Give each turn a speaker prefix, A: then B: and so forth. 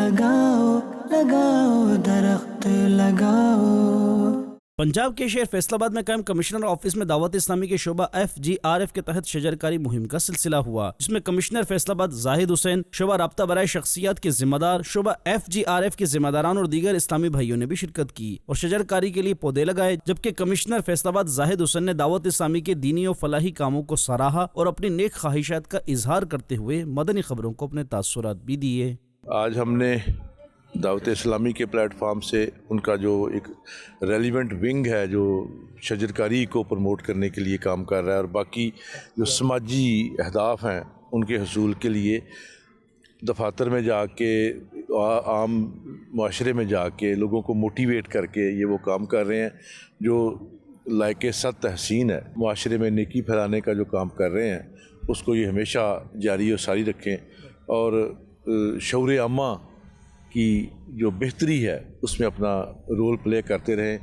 A: लगाओ लगाओ दरख्त लगाओ।
B: पंजाब के शहर फैसलाबाद में कायम कमिश्नर ऑफिस में दावत इस्लामी के शोबा FGRF के तहत शजरकारी मुहिम का सिलसिला हुआ, जिसमें कमिश्नर फैसलाबाद जाहिद हुसैन, शोबा राब्ता बराए शख्सियात के जिम्मेदार, शोबा FGRF के जिम्मेदारान और दीगर इस्लामी भाइयों ने भी शिरकत की और शजरकारी के लिए पौधे लगाए। जबकि कमिश्नर फैसलाबाद जाहिद हुसैन ने दावत इस्लामी के दीनी और फलाही कामों को सराहा और अपनी नेक ख्वाहिशात का इजहार करते हुए मदनी खबरों को अपने तासुरात भी दिए।
C: आज हमने दावत इस्लामी के प्लेटफार्म से उनका जो एक रेलिवेंट विंग है जो शजरकारी को प्रमोट करने के लिए काम कर रहा है और बाकी जो समाजी अहदाफ हैं उनके हसूल के लिए दफातर में जाके आम माशरे में जाके लोगों को मोटिवेट करके ये वो काम कर रहे हैं जो लायके सत तहसीन है। माशरे में नेकी फैलाने का जो काम कर रहे हैं उसको ये हमेशा जारी और सारी रखें और शऊर आमा की जो बेहतरी है उसमें अपना रोल प्ले करते रहें।